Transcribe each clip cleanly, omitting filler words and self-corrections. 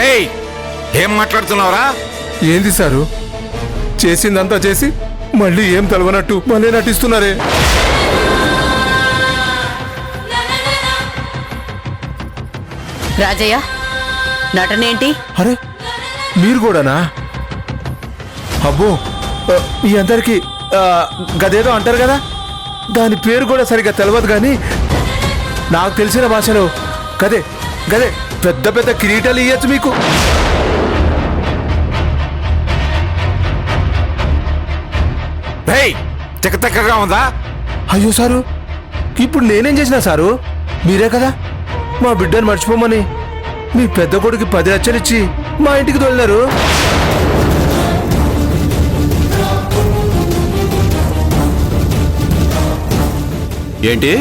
రేయ్, ఏం మాట్లాడుతున్నావురా? ఏంది సారు, చేసిందంతా చేసి మళ్ళీ ఏం తెలవనట్టు మళ్ళీ నటిస్తున్నారే. రాజయ్య, నటనేంటి? అరే మీరు కూడానా? అబ్బో, మీ అందరికి గదేదో అంటారు కదా, దాని పేరు కూడా సరిగ్గా తెలియదు, కానీ నాకు తెలిసిన భాషలో గదే గదే పెద్ద పెద్ద కిరీటాలు ఇయ్యచ్చు మీకు. రేయ్, తిక్కగా ఉందా? అయ్యో సారు, ఇప్పుడు నేనేం చేసినా సారు? మీరే కదా మా బిడ్డను మర్చిపోమని మీ పెద్ద కొడుకు 10 లక్షలు ఇచ్చి మా ఇంటికి తోలినారు. ఏంటి,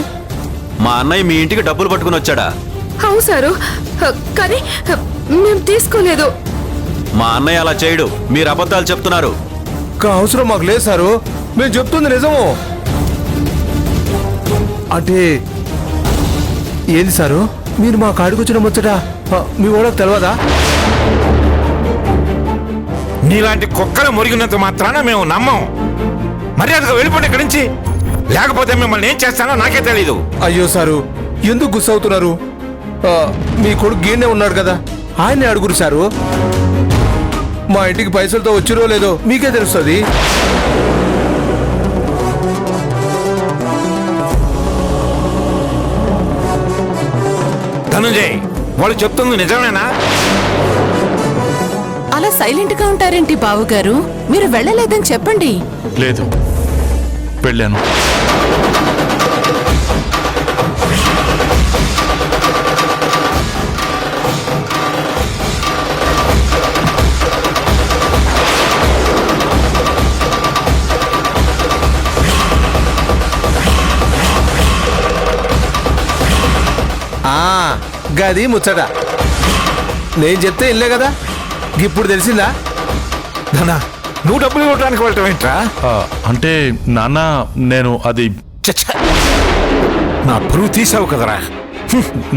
మా అన్నయ్య మీ ఇంటికి డబ్బులు పట్టుకుని వచ్చాడా? అవును సారు, కానీ మేము తీసుకోలేదు. మా అన్నయ్య అలా చేయడు, మీరు అబద్ధాలు చెప్తున్నారు. అవసరం మాకు లేదు సారు, మేము చెప్తుంది నిజము. అంటే ఏంది సారు, మీరు మా కాడికి వచ్చిన ముచ్చట మీ వాళ్ళకి తెలియదా? నీలాంటి కుక్కలు మురిగినంత మాత్రాన మేము నమ్మం. మర్యాదగా వెళ్ళిపోండి ఇక్కడి నుంచి, లేకపోతే మిమ్మల్ని ఏం చేస్తానో నాకే తెలీదు. అయ్యో సారు, ఎందుకు గుస్స అవుతున్నారు? మీ కొడుకు గీనే ఉన్నాడు కదా, ఆయన్ని అడుగురు సారు. మా ఇంటికి పైసలతో వచ్చిరో లేదో మీకే తెలుస్తుంది. ధనుంజయ్, వాళ్ళు చెప్తుంది నిజమేనా? అలా సైలెంట్ గా ఉంటారేంటి బావుగారు? మీరు వెళ్ళలేదని చెప్పండి. లేదు, వెళ్ళాను. గది ముచ్చట నేను చెప్తే ఇల్లే కదా, ఇప్పుడు తెలిసిందా? ధనా, నువ్వు డబ్బులు ఇవ్వడానికి వెళ్ళటం ఏంట్రా? అంటే నాన్న, నేను అది చచ్చ, నా పరువు తీసావు కదరా.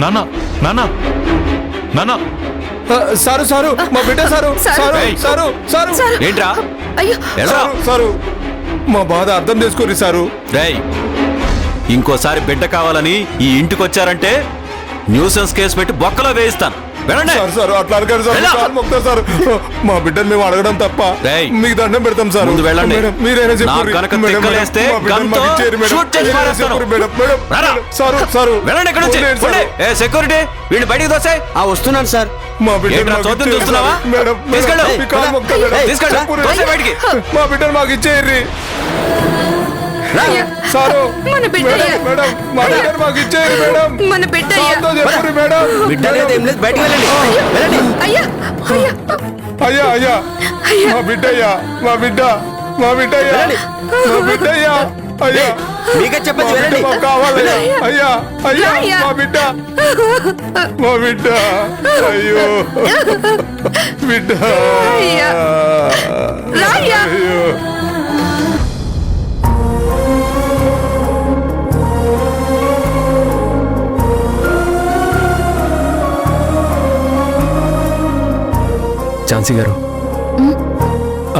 నాన్న నాన్న నాన్న సారు సారు, మా బిడ్డ సారు సారు సారు సారు. ఏంట్రా? అయ్యో సారు, మా బాధ అర్థం చేసుకోరు సారు. రేయ్, ఇంకోసారి బిడ్డ కావాలని ఈ ఇంటికి వచ్చారంటే న్యూసెన్స్ కేసు పెట్టి బొక్కలో వేయిస్తాను. వెళ్ళండి. సారు అట్లా అడగండి సార్, కాలు మొక్కుతారు సార్. మా బిడ్డను మేము అడగడం తప్ప మీకు దండం పెడతాం సార్. ముందు వెళ్ళండి. మీరైనా చెప్పారు సెక్యూరిటీ వీళ్ళు బయటికి దోసే. వస్తున్నాను సార్. మా బిడ్డ చూస్తున్నావా? బయటికి మా బిడ్డను మాకు ఇచ్చేయండి సారు. మన బిడ్డ మేడం, మా బిడ్డను మాకు ఇచ్చేయండి మేడం. మన బిడ్డ చెప్పండి మేడం. బిడ్డ లేదు, ఏం లేదు, బయటికి వెళ్ళండి. వెళ్ళండి. అయ్యా అయ్యా అయ్యా అయ్యా, మా బిడ్డ అయ్యా, మా బిడ్డ, మా బిడ్డ అయ్యా, మా బిడ్డ అయ్యా, అయ్యా మీకే చెప్పచ్చు, వెళ్ళండి. మాకు కావాలి అయ్యా, అయ్యా రాయ్యా. మా బిడ్డ, మా బిడ్డ, అయ్యో బిడ్డ, అయ్యా. రాయ్యా. అయ్యో. ఝాన్సీ గారు,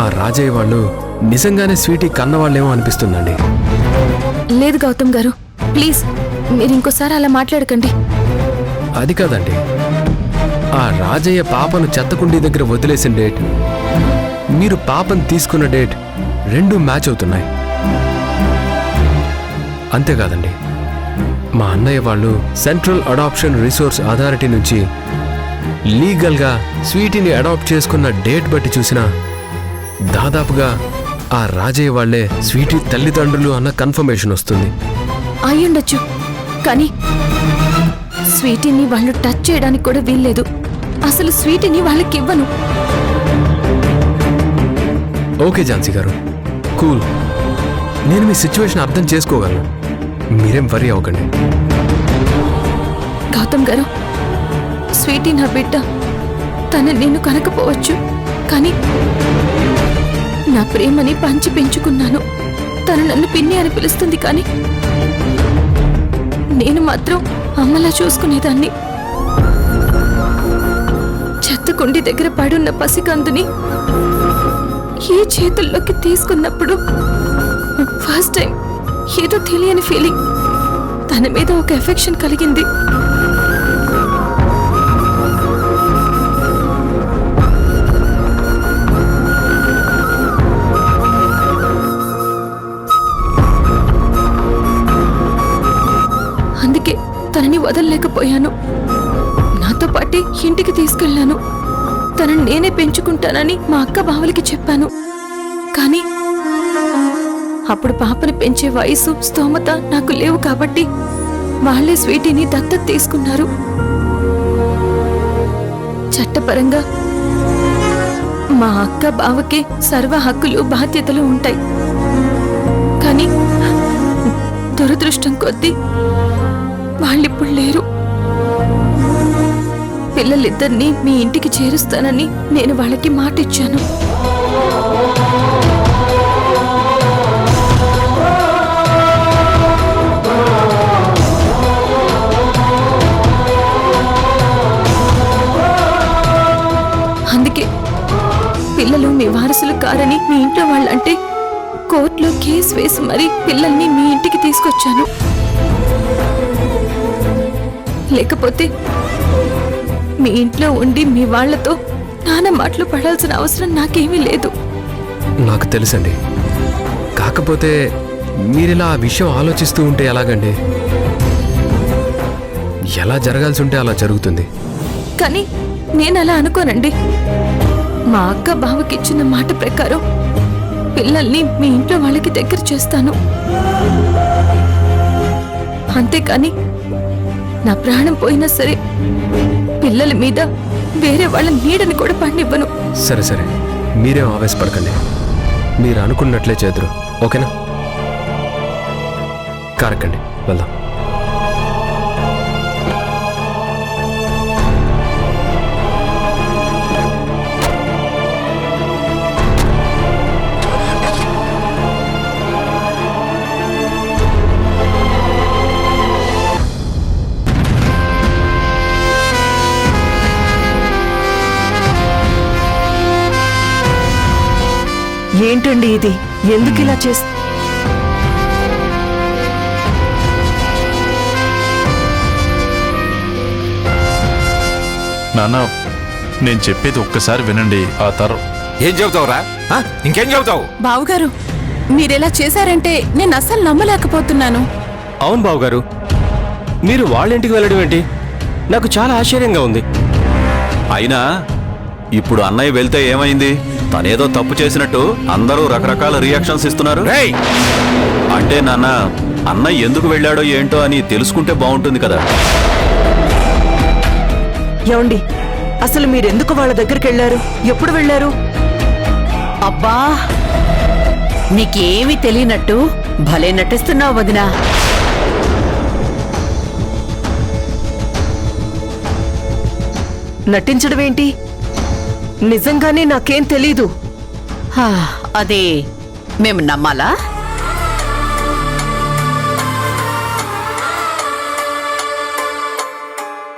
ఆ రాజయ్య వాళ్ళు నిజంగానే స్వీటీ కన్నవాళ్ళేమో అనిపిస్తుందండి. లేదు గౌతమ్ గారు, ప్లీజ్ మీరు ఇంకోసారి అలా మాట్లాడకండి. అది కాదండి, ఆ రాజయ్య పాపను చెత్తకుండీ దగ్గర వదిలేసిన డేట్, మీరు పాపను తీసుకున్న డేట్ రెండు మ్యాచ్ అవుతున్నాయి. అంతేకాదండి, మా అన్నయ్య వాళ్ళు సెంట్రల్ అడాప్షన్ రిసోర్స్ అథారిటీ నుంచి లీగల్గా స్వీటీని అడాప్ట్ చేసుకున్న డేట్ బట్టి చూసినా దాదాపుగా ఆ రాజయ్య వాళ్లే స్వీటీ తల్లిదండ్రులు అన్న కన్ఫర్మేషన్ వస్తుంది. అయ్యుండొచ్చు, కానీ స్వీటీని వాళ్ళు టచ్ చేయడానికి కూడా వీల్లేదు. అసలు స్వీటీని వాళ్ళకి ఇవ్వను. ఓకే ఝాన్సీ గారు, కూల్. నేను మీ సిచ్యువేషన్ అర్థం చేసుకోగలను, మీరేం వరీ అవ్వకండి. గౌతమ్ గారు, స్వీటీ నా బిడ్డ, తన నేను కనకపోవచ్చు, కానీ నా ప్రేమని పంచి పెంచుకున్నాను. తను నన్ను పిన్ని అని పిలుస్తుంది, కానీ నేను మాత్రం అమ్మలా చూసుకునేదాన్ని. భర్త కుండి దగ్గర పడున్న పసికందుని ఈ చేతుల్లోకి తీసుకున్నప్పుడు ఫస్ట్ టైం ఏదో తెలియని ఫీలింగ్, తన మీద ఒక ఎఫెక్షన్ కలిగింది. అందుకే తనని వదలలేకపోయాను. నాతో పాటే ఇంటికి తీసుకెళ్లాను. తనని నేనే పెంచుకుంటానని మా అక్క బావలకి చెప్పాను. కానీ అప్పుడు పాపని పెంచే వయసు స్తోమత నాకు లేవు కాబట్టి వాళ్లే స్వీటీని దత్తత తీసుకున్నారు. చట్టపరంగా మా అక్క బావకే సర్వ హక్కులు బాధ్యతలు ఉంటాయి. కానీ దురదృష్టం కొద్దీ వాళ్ళిప్పుడు లేరు. పిల్లలిద్దరినీ మీ ఇంటికి చేరుస్తానని నేను వాళ్ళకి మాట ఇచ్చాను. అందుకే పిల్లలు మీ వారసులు కారని మీ ఇంట్లో వాళ్ళంటే కోర్టులో కేసు వేసి మరీ పిల్లల్ని మీ ఇంటికి తీసుకొచ్చాను. లేకపోతే మీ ఇంట్లో ఉండి మీ వాళ్లతో నాన్న మాటలు పడాల్సిన అవసరం నాకేమీ లేదు. నాకు తెలుసండి. కాకపోతే మీరిలా ఆ విషయం ఆలోచిస్తూ ఉంటే ఎలాగండి? ఎలా జరగాల్సి ఉంటే అలా జరుగుతుంది. కానీ నేను అలా అనుకోనండి. మా అక్క బావకిచ్చిన మాట ప్రకారం పిల్లల్ని మీ ఇంట్లో వాళ్ళకి దగ్గర చేస్తాను. అంతేకాని నా ప్రాణం పోయినా సరే పిల్లల మీద వేరే వాళ్ళ నీడని కూడా పడినివ్వను. సరే సరే, మీరేం ఆవేశపడకండి. మీరు అనుకున్నట్లే చేదురు, ఓకేనా? కారకండి, వెళ్దాం. ఏంటండి ఇది? ఎందుకు ఇలా చేస్తా? నాన్న, నేను చెప్పేది ఒక్కసారి వినండి. ఆ తర్వాత ఏం చెబుతావురా? ఇంకేం చెబుతావు? బావుగారు, మీరెలా చేశారంటే నేను అస్సలు నమ్మలేకపోతున్నాను. అవును బావగారు, మీరు వాళ్ళ ఇంటికి వెళ్ళడం ఏంటి? నాకు చాలా ఆశ్చర్యంగా ఉంది. అయినా ఇప్పుడు అన్నయ్య వెళ్తే ఏమైంది? తనేదో తప్పు చేసినట్టు అందరూ రకరకాల రియాక్షన్స్ ఇస్తున్నారు. రేయ్! అంటే నాన్న, అన్నయ్య ఎందుకు వెళ్ళాడో ఏంటో అని తెలుసుకుంటే బాగుంటుంది కదా. ఏమండి, అసలు మీరెందుకు వాళ్ళ దగ్గరికి వెళ్ళారు? ఎప్పుడు వెళ్ళారు? అబ్బా, నీకేమీ తెలియనట్టు భలే నటిస్తున్నావు వదినా. నటించడం ఏంటి? నిజంగానే నాకేం తెలీదు. అదే మేము నమ్మాలా?